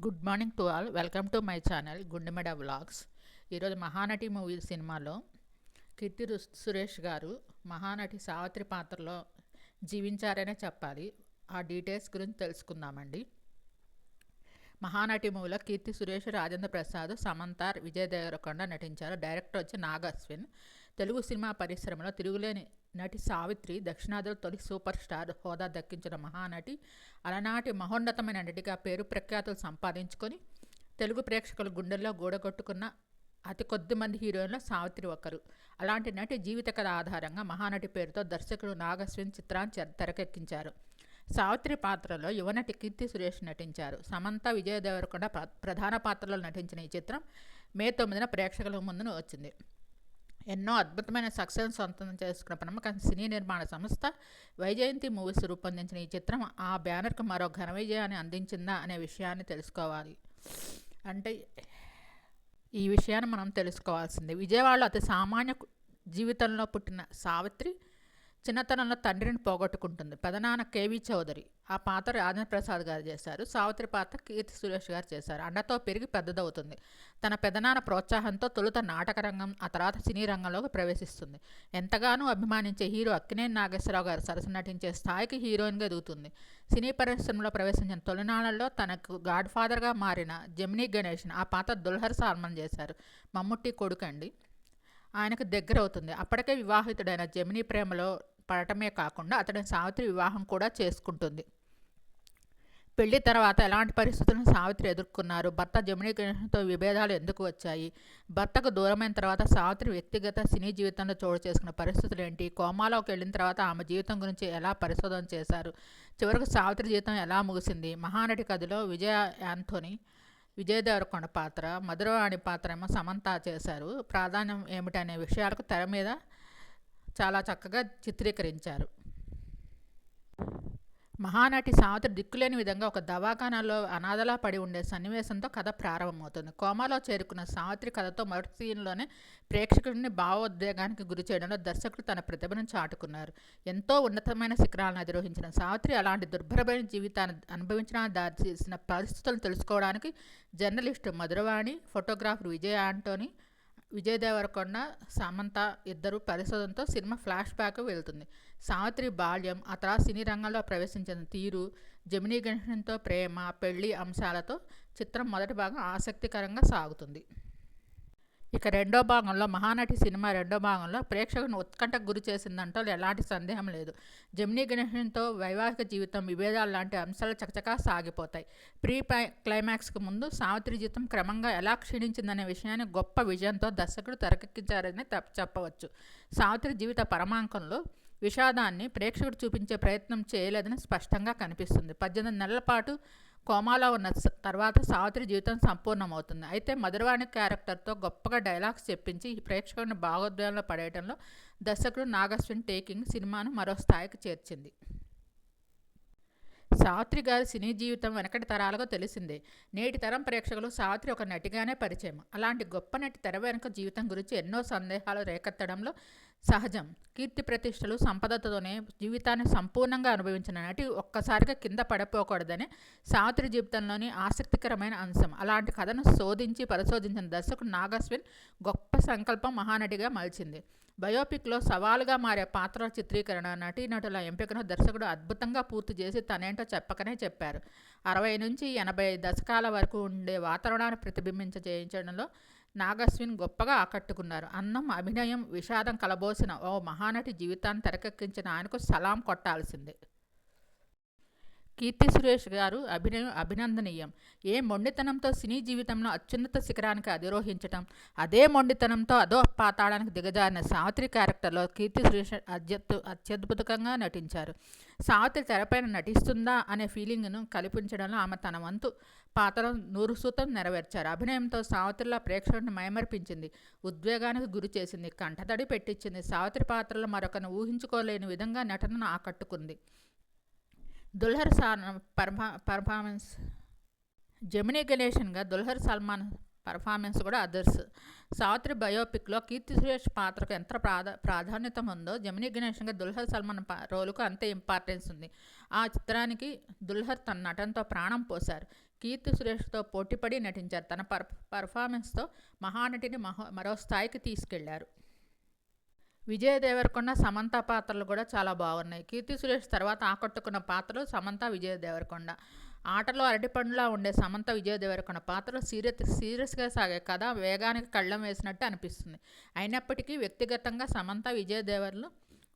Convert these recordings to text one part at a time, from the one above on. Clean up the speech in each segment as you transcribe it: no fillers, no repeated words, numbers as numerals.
Good morning to all. Welcome to my channel Gundemeda vlogs. ఈరోజు Mahanati movie సినిమాలో కీర్తి సురేష్ గారు మహానటి సావిత్రి పాత్రలో జీవించారనే చెప్పాలి. ఆ డీటెయిల్స్ గురించి తెలుసుకుందామండి. మహానటి మూవీలో కీర్తి సురేష్, రాజేంద్ర ప్రసాద్, సమంత, విజయ్ దేవరకొండ నటించారు. డైరెక్టర్ వచ్చి నాగ్ అశ్విన్. తెలుగు సినిమా పరిశ్రమలో తిరుగులేని నటి సావిత్రి దక్షిణాదిలో తొలి సూపర్ స్టార్ హోదా దక్కించిన మహానటి. అలనాటి మహోన్నతమైన నటిగా పేరు ప్రఖ్యాతులు సంపాదించుకొని తెలుగు ప్రేక్షకుల గుండెల్లో గూడగొట్టుకున్న అతి కొద్ది మంది హీరోయిన్లో సావిత్రి ఒకరు. అలాంటి నటి జీవిత కథ ఆధారంగా మహానటి పేరుతో దర్శకుడు నాగ్ అశ్విన్ చిత్రాన్ని తెరకెక్కించారు. సావిత్రి పాత్రలో యువనటి కీర్తి సురేష్ నటించారు. సమంత, విజయ్ దేవరకొండ ప్రధాన పాత్రలో నటించిన ఈ చిత్రం మే 9న ప్రేక్షకుల ముందును వచ్చింది. ఎన్నో అద్భుతమైన సక్సెస్ సొంతం చేసుకున్న ప్రముఖ సినీ నిర్మాణ సంస్థ వైజయంతి మూవీస్ రూపొందించిన ఈ చిత్రం ఆ బ్యానర్కు మరో ఘన విజయాన్ని అందించిందా అనే విషయాన్ని తెలుసుకోవాలి. అంటే ఈ విషయాన్ని మనం తెలుసుకోవాల్సిందే. విజయవాడలో అతి సామాన్య జీవితంలో పుట్టిన సావిత్రి చిన్నతనంలో తండ్రిని పోగొట్టుకుంటుంది. పెదనాన్న కేవీ చౌదరి. ఆ పాత్ర రాజేంద్ర ప్రసాద్ గారు చేశారు. సావిత్రి పాత్ర కీర్తి సురేష్ గారు చేశారు. అండతో పెరిగి పెద్దదవుతుంది. తన పెదనాన్న ప్రోత్సాహంతో తొలుత నాటక రంగం, ఆ తర్వాత సినీ రంగంలోకి ప్రవేశిస్తుంది. ఎంతగానో అభిమానించే హీరో అక్కినేని నాగేశ్వరరావు గారు సరసన నటించే స్థాయికి హీరోయిన్గా ఎదుగుతుంది. సినీ పరిశ్రమలో ప్రవేశించిన తొలినాళ్లలో తనకు గాడ్ ఫాదర్గా మారిన జెమినీ గణేషన్ ఆ పాత్ర దుల్హర్ సల్మాన్ చేశారు. మమ్ముట్టి కొడుకండి. ఆయనకు దగ్గర అవుతుంది. అప్పటికే వివాహితుడైన జెమినీ ప్రేమలో పడటమే కాకుండా అతని సావిత్రి వివాహం కూడా చేసుకుంటుంది. పెళ్లి తర్వాత ఎలాంటి పరిస్థితులను సావిత్రి ఎదుర్కొన్నారు, భర్త జెమినీ గణేషన్తో విభేదాలు ఎందుకు వచ్చాయి, భర్తకు దూరమైన తర్వాత సావిత్రి వ్యక్తిగత సినీ జీవితంలో చోటు చేసుకున్న పరిస్థితులు ఏంటి, కోమాలోకి వెళ్ళిన తర్వాత ఆమె జీవితం గురించి ఎలా పరిశోధన చేశారు, చివరకు సావిత్రి జీవితం ఎలా ముగిసింది. మహానటి కథలో విజయ్ దేవరకొండ పాత్ర, మధురవాణి పాత్ర ఏమో సమంత చేశారు. ప్రాధాన్యం ఏమిటనే విషయాలకు తెర మీద చాలా చక్కగా చిత్రీకరించారు. మహానటి సావిత్రి దిక్కులేని విధంగా ఒక దవాఖానాలో అనాథలా పడి ఉండే సన్నివేశంతో కథ ప్రారంభమవుతుంది. కోమాలో చేరుకున్న సావిత్రి కథతో మొదటి సీన్లోనే ప్రేక్షకుడిని భావోద్వేగానికి గురి చేయడంలో దర్శకుడు తన ప్రతిభను చాటుకున్నారు. ఎంతో ఉన్నతమైన శిఖరాలను అధిరోహించిన సావిత్రి అలాంటి దుర్భరమైన జీవితాన్ని అనుభవించడానికి దారితీసిన పరిస్థితులను తెలుసుకోవడానికి జర్నలిస్టు మధురవాణి, ఫోటోగ్రాఫర్ విజయ్ దేవరకొండ, సమంత ఇద్దరు పరిశోధనతో సినిమా ఫ్లాష్ బ్యాక్ వెళ్తుంది. సావిత్రి బాల్యం, ఆ తర్వాత సినీ రంగంలో ప్రవేశించిన తీరు, జెమినీ గణేషన్తో ప్రేమ, పెళ్లి అంశాలతో చిత్రం మొదటి భాగం ఆసక్తికరంగా సాగుతుంది. ఇక రెండో భాగంలో మహానటి సినిమా రెండో భాగంలో ప్రేక్షకులను ఉత్కంఠకు గురి చేసిందంటో ఎలాంటి సందేహం లేదు. జెమినీ గణేషన్తో వైవాహిక జీవితం, విభేదాలు లాంటి అంశాలు చకచకా సాగిపోతాయి. క్లైమాక్స్కి ముందు సావిత్రి జీవితం క్రమంగా ఎలా క్షీణించిందనే విషయాన్ని గొప్ప విజయంతో దర్శకుడు తెరకెక్కించారని చెప్పవచ్చు. సావిత్రి జీవిత పరమాంకంలో విషాదాన్ని ప్రేక్షకుడు చూపించే ప్రయత్నం చేయలేదని స్పష్టంగా కనిపిస్తుంది. 18 నెలల పాటు కోమాలో ఉన్న తర్వాత సావిత్రి జీవితం సంపూర్ణమవుతుంది. అయితే మధురవాణి క్యారెక్టర్తో గొప్పగా డైలాగ్స్ చెప్పించి ఈ ప్రేక్షకుడిని భావోద్వేగంలో పడేయడంలో దర్శకుడు నాగ్ అశ్విన్ టేకింగ్ సినిమాను మరో స్థాయికి చేర్చింది. సావిత్రి గారి సినీ జీవితం వెనకటి తరాలుగా తెలిసిందే. నేటి తరం ప్రేక్షకులు సావిత్రి ఒక నటిగానే పరిచయం. అలాంటి గొప్ప నటి తెర వెనుక జీవితం గురించి ఎన్నో సందేహాలు రేకెత్తడంలో సహజం. కీర్తి ప్రతిష్టలు, సంపదతోనే జీవితాన్ని సంపూర్ణంగా అనుభవించిన నటి ఒక్కసారిగా కింద పడిపోకూడదని సావిత్రి జీవితంలోని ఆసక్తికరమైన అంశం. అలాంటి కథను పరిశోధించిన దర్శకుడు నాగ్ అశ్విన్ గొప్ప సంకల్పం మహానటిగా మలిచింది. బయోపిక్లో సవాలుగా మారే పాత్రల చిత్రీకరణ, నటీనటుల ఎంపికను దర్శకుడు అద్భుతంగా పూర్తి చేసి తనేంటో చెప్పకనే చెప్పారు. 60 నుంచి 80 దశకాల వరకు ఉండే వాతావరణాన్ని చేయించడంలో నాగ్ అశ్విన్ గొప్పగా ఆకట్టుకున్నారు. అన్నం, అభినయం, విషాదం కలబోసిన ఓ మహానటి జీవితాన్ని తెరకెక్కించిన ఆయనకు సలాం కొట్టాల్సిందే. కీర్తి సురేష్ గారు అభినయం అభినందనీయం. ఏ మొండితనంతో సినీ జీవితంలో అత్యున్నత శిఖరానికి అధిరోహించటం, అదే మొండితనంతో అదో పాతాళానికి దిగజారిన సావిత్రి క్యారెక్టర్లో కీర్తి సురేష్ అత్యద్భుతంగా నటించారు. సావిత్రి తెరపైన నటిస్తుందా అనే ఫీలింగ్ను కల్పించడంలో ఆమె తన వంతు పాత్రను 100% నెరవేర్చారు. అభినయంతో సావిత్రిలా ప్రేక్షకుడిని మైమర్పించింది, ఉద్వేగానికి గురి చేసింది, కంటతడి పెట్టించింది. సావిత్రి పాత్రలో మరొకరిని ఊహించుకోలేని విధంగా నటనను ఆకట్టుకుంది. దుల్హర్ పర్ఫార్మెన్స్, జెమినీ గణేషన్గా దుల్హర్ సల్మాన్ పర్ఫార్మెన్స్ కూడా అదర్స్. సావిత్రి బయోపిక్లో కీర్తి సురేష్ పాత్రకు ఎంత ప్రాధాన్యత ఉందో జెమినీ గణేషన్గా దుల్హర్ సల్మాన్ రోలుకు అంతే ఇంపార్టెన్స్ ఉంది. ఆ చిత్రానికి దుల్హర్ తన నటనతో ప్రాణం పోశారు. కీర్తి సురేష్తో పోటీపడి నటించారు. తన పర్ఫార్మెన్స్తో మహానటిని మరో స్థాయికి తీసుకెళ్లారు. విజయ్ దేవరకొండ, సమంత పాత్రలు కూడా చాలా బాగున్నాయి. కీర్తి సురేష్ తర్వాత ఆకట్టుకున్న పాత్రలు సమంత, విజయ్ దేవరకొండ. ఆటలో అరటిపండులా ఉండే సమంత, విజయ్ దేవరకొండ పాత్రలు సీరియస్గా సాగే కథ వేగానికి కళ్ళం వేసినట్టు అనిపిస్తుంది. అయినప్పటికీ వ్యక్తిగతంగా సమంత, విజయ్ దేవర్లు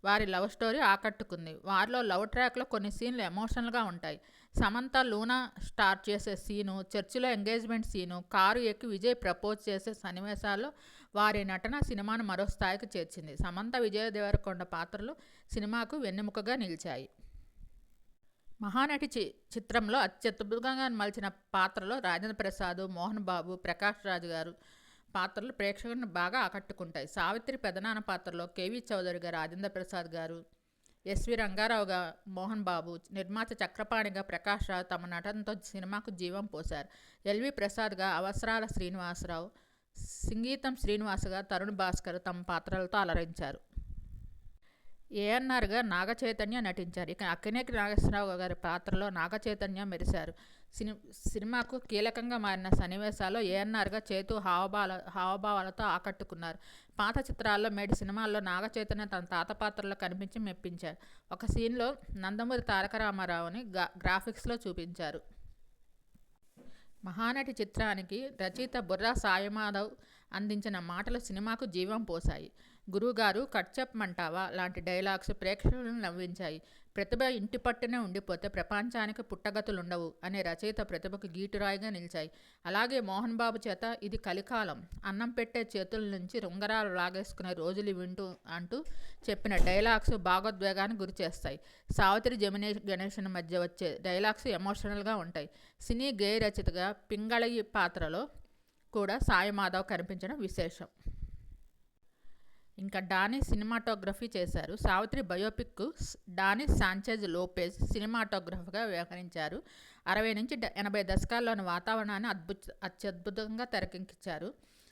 వారి లవ్ స్టోరీ ఆకట్టుకుంది. వారిలో లవ్ ట్రాక్లో కొన్ని సీన్లు ఎమోషనల్గా ఉంటాయి. సమంత లూనా స్టార్ట్ చేసే సీను, చర్చిలో ఎంగేజ్మెంట్ సీను, కారు ఎక్కి విజయ్ ప్రపోజ్ చేసే సన్నివేశాల్లో వారి నటన సినిమాను మరో స్థాయికి చేర్చింది. సమంత, విజయ్ దేవరకొండ పాత్రలు సినిమాకు వెన్నెముకగా నిలిచాయి. మహానటి చిత్రంలో అత్యద్భుతంగా మలిచిన పాత్రలో రాజేంద్ర ప్రసాద్, మోహన్ బాబు, ప్రకాష్ రాజ్ గారు పాత్రలు ప్రేక్షకులను బాగా ఆకట్టుకుంటాయి. సావిత్రి పెదనాన్న పాత్రలో కేవీ చౌదరి గారు, రాజేంద్ర ప్రసాద్ గారు, ఎస్వి రంగారావుగా మోహన్ బాబు, నిర్మాత చక్రపాణిగా ప్రకాష్ రావు తమ నటనతో సినిమాకు జీవం పోశారు. ఎల్వి ప్రసాద్గా అవసరాల శ్రీనివాసరావు, సంగీతం శ్రీనివాసగా తరుణ్ భాస్కర్ తమ పాత్రలతో అలరించారు. ఏఎన్ఆర్గా నాగచైతన్య నటించారు. ఇక అక్కినేని నాగేశ్వరరావు గారి పాత్రలో నాగచైతన్య మెరిశారు. సినిమాకు కీలకంగా మారిన సన్నివేశాల్లో ఏఎన్ఆర్గా చేతు హావభావాలతో ఆకట్టుకున్నారు. పాత చిత్రాల్లో మేడి సినిమాల్లో నాగచైతన్య తన తాత పాత్రలో కనిపించి మెప్పించారు. ఒక సీన్లో నందమూరి తారక రామారావుని గ్రాఫిక్స్లో చూపించారు. మహానటి చిత్రానికి రచయిత బుర్రా సాయిమాధవ్ అందించిన మాటలు సినిమాకు జీవం పోశాయి. గురువుగారు కట్ చెప్పమంటావా లాంటి డైలాగ్స్ ప్రేక్షకులను నవ్వించాయి. ప్రతిభ ఇంటి పట్టునే ఉండిపోతే ప్రపంచానికి పుట్టగతులుండవు అనే రచయిత ప్రతిభకు గీటురాయిగా నిలిచాయి. అలాగే మోహన్ బాబు చేత ఇది కలికాలం, అన్నం పెట్టే చేతుల నుంచి రుంగరాలు లాగేసుకునే రోజులు అంటూ చెప్పిన డైలాగ్స్ భావోద్వేగాన్ని గురిచేస్తాయి. సావిత్రి జమినీ గణేషన్ మధ్య వచ్చే డైలాగ్స్ ఎమోషనల్గా ఉంటాయి. సినీ గేయ రచయితగా పింగళి పాత్రలో కూడా సాయి మాధవ్ కనిపించడం విశేషం. ఇంకా డానీ సినిమాటోగ్రఫీ చేశారు. సావిత్రి బయోపిక్కు డానీ సాంచెజ్ లోపెజ్ సినిమాటోగ్రఫర్గా వ్యవహరించారు. 60 నుంచి 80 దశకాల్లోని వాతావరణాన్ని అత్యద్భుతంగా తెరకెక్కించారు.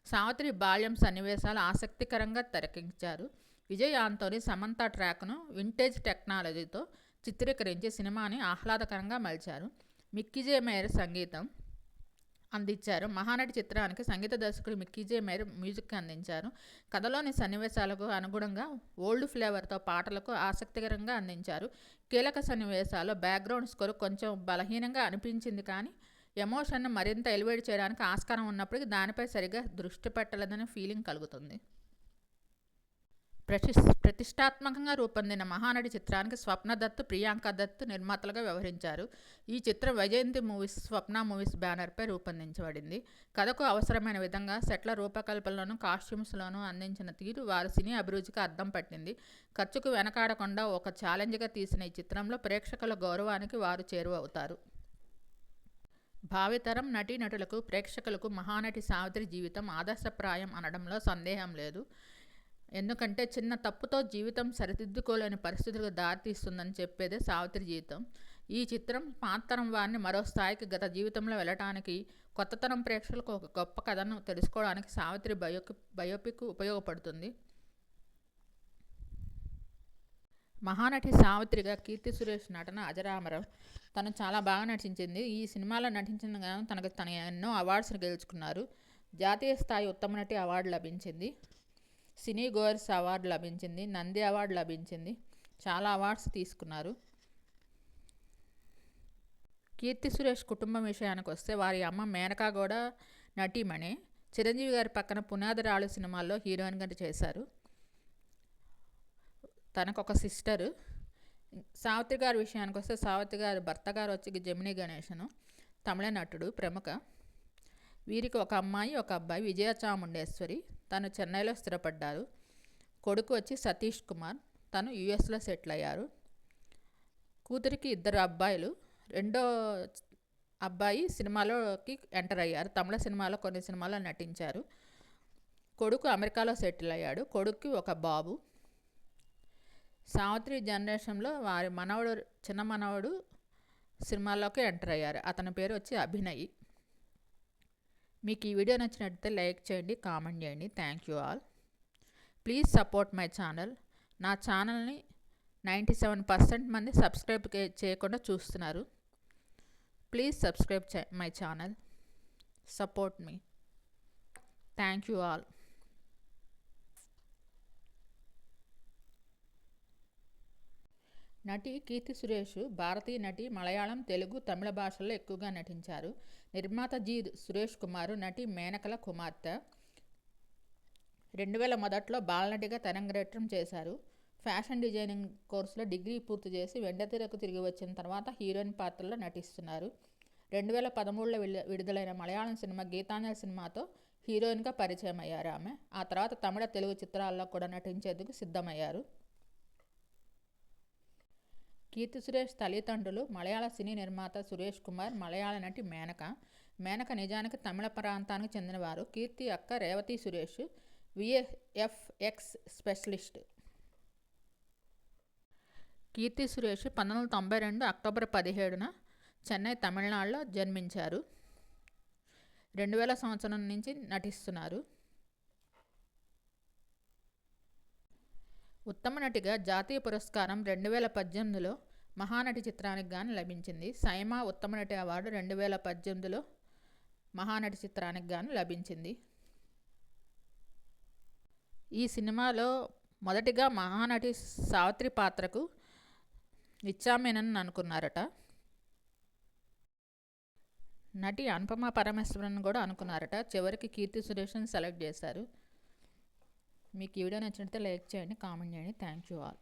సావిత్రి బాల్యం సన్నివేశాలు ఆసక్తికరంగా తెరకెక్కించారు. విజయ్ ఆంటోనీ సమంత ట్రాక్ను వింటేజ్ టెక్నాలజీతో చిత్రీకరించి సినిమాని ఆహ్లాదకరంగా మలిచారు. మిక్కీ జే మేయర్ సంగీతం అందించారు. మహానటి చిత్రానికి సంగీత దర్శకుడు మిక్కీ జే మేయర్ మ్యూజిక్ అందించారు. కథలోని సన్నివేశాలకు అనుగుణంగా ఓల్డ్ ఫ్లేవర్తో పాటలకు ఆసక్తికరంగా అందించారు. కీలక సన్నివేశాల్లో బ్యాక్గ్రౌండ్ స్కోర్ కొంచెం బలహీనంగా అనిపించింది, కానీ ఎమోషన్ను మరింత ఎలివేట్ చేయడానికి ఆస్కారం ఉన్నప్పటికీ దానిపై సరిగా దృష్టి పెట్టలేదనే ఫీలింగ్ కలుగుతుంది. ప్రతిష్టాత్మకంగా రూపొందిన మహానటి చిత్రానికి స్వప్న దత్, ప్రియాంక దత్ నిర్మాతలుగా వ్యవహరించారు. ఈ చిత్రం వైజయంతి మూవీస్, స్వప్న మూవీస్ బ్యానర్పై రూపొందించబడింది. కథకు అవసరమైన విధంగా సెట్ల రూపకల్పనలోనూ కాస్ట్యూమ్స్లోనూ అందించిన తీరు వారి సినీ అభిరుచికి అద్దం పట్టింది. ఖర్చుకు వెనకాడకుండా ఒక ఛాలెంజ్గా తీసిన ఈ చిత్రంలో ప్రేక్షకుల గౌరవానికి వారు చేరువవుతారు. భావితరం నటీనటులకు, ప్రేక్షకులకు మహానటి సావిత్రి జీవితం ఆదర్శప్రాయం అనడంలో సందేహం లేదు. ఎందుకంటే చిన్న తప్పుతో జీవితం సరిదిద్దుకోలేని పరిస్థితులకు దారితీస్తుందని చెప్పేదే సావిత్రి జీవితం. ఈ చిత్రం పాతరం వారిని మరో స్థాయికి గత జీవితంలో వెళ్ళటానికి, కొత్తతరం ప్రేక్షకులకు ఒక గొప్ప కథను తెలుసుకోవడానికి సావిత్రి బయోపిక్ ఉపయోగపడుతుంది. మహానటి సావిత్రిగా కీర్తి సురేష్ నటన అజరామరం. తను చాలా బాగా నటించింది. ఈ సినిమాలో నటించిన గాను తన ఎన్నో అవార్డ్స్ని గెలుచుకున్నారు. జాతీయ స్థాయి ఉత్తమ నటి అవార్డు లభించింది, సినీ గోయర్స్ అవార్డు లభించింది, నంది అవార్డు లభించింది. చాలా అవార్డ్స్ తీసుకున్నారు. కీర్తి సురేష్ కుటుంబం విషయానికి వస్తే వారి అమ్మ మేనకా కూడా నటీమణి. చిరంజీవి గారి పక్కన పునాదిరాళ్ళు సినిమాల్లో హీరోయిన్గా చేశారు. తనకు ఒక సిస్టరు. సావిత్రి గారి విషయానికి వస్తే సావిత్రి గారి భర్త గారు వచ్చి జమినీ గణేశను, తమిళ నటుడు, ప్రముఖ. వీరికి ఒక అమ్మాయి, ఒక అబ్బాయి. విజయ చాముండేశ్వరి తను చెన్నైలో స్థిరపడ్డారు. కొడుకు వచ్చి సతీష్ కుమార్, తను యుఎస్లో సెటిల్ అయ్యారు. కూతురికి 2 అబ్బాయిలు. రెండో అబ్బాయి సినిమాలోకి ఎంటర్ అయ్యారు. తమిళ సినిమాలో కొన్ని సినిమాల్లో నటించారు. కొడుకు అమెరికాలో సెటిల్ అయ్యాడు. కొడుక్కి ఒక బాబు. సావిత్రి జనరేషన్లో వారి మనవడు, చిన్న మనవడు సినిమాల్లోకి ఎంటర్ అయ్యారు. అతని పేరు వచ్చి అభినయ్. మీకు ఈ వీడియో నచ్చినట్లయితే లైక్ చేయండి, కామెంట్ చేయండి. Thank you all. Please support my channel. నా ఛానల్ని 97% మంది సబ్స్క్రైబ్ చేయకుండా చూస్తున్నారు. Please subscribe my channel. Support me. Thank you all. నటి కీర్తి సురేష్ భారతీయ నటి. మలయాళం, తెలుగు, తమిళ భాషల్లో ఎక్కువగా నటించారు. నిర్మాత జి. సురేష్ కుమార్ నటి మేనకల కుమార్తె. 2001లో బాలనటిగా తెరంగేట్రం చేశారు. ఫ్యాషన్ డిజైనింగ్ కోర్సులో డిగ్రీ పూర్తి చేసి వెండితెరకు తిరిగి వచ్చిన తర్వాత హీరోయిన్ పాత్రలో నటిస్తున్నారు. 2013లో విడుదలైన మలయాళం సినిమా గీతాంజలి సినిమాతో హీరోయిన్గా పరిచయం అయ్యారు ఆమె. ఆ తర్వాత తమిళ, తెలుగు చిత్రాల్లో కూడా నటించేందుకు సిద్ధమయ్యారు. కీర్తి సురేష్ తల్లిదండ్రులు మలయాళ సినీ నిర్మాత సురేష్ కుమార్, మలయాళ నటి మేనక. మేనక నిజానికి తమిళ ప్రాంతానికి చెందినవారు. కీర్తి అక్క Revathi Suresh VFX specialist. Keerthy Suresh 1992 October 17న Chennai, తమిళనాడులో జన్మించారు. 2000 సంవత్సరం నుంచి నటిస్తున్నారు. ఉత్తమ నటిగా జాతీయ పురస్కారం 2018లో మహానటి చిత్రానికి గాను లభించింది. సైమా ఉత్తమ నటి అవార్డు 2018లో మహానటి చిత్రానికి గాను లభించింది. ఈ సినిమాలో మొదటిగా మహానటి సావిత్రి పాత్రకు ఇచ్చామేనని అనుకున్నారట. నటి అనుపమ పరమేశ్వరన్ కూడా అనుకున్నారట. చివరికి కీర్తి సురేష్ని సెలెక్ట్ చేశారు. మీకు ఈ వీడియో నచ్చినట్లయితే లైక్ చేయండి, కామెంట్ చేయండి. Thank you all.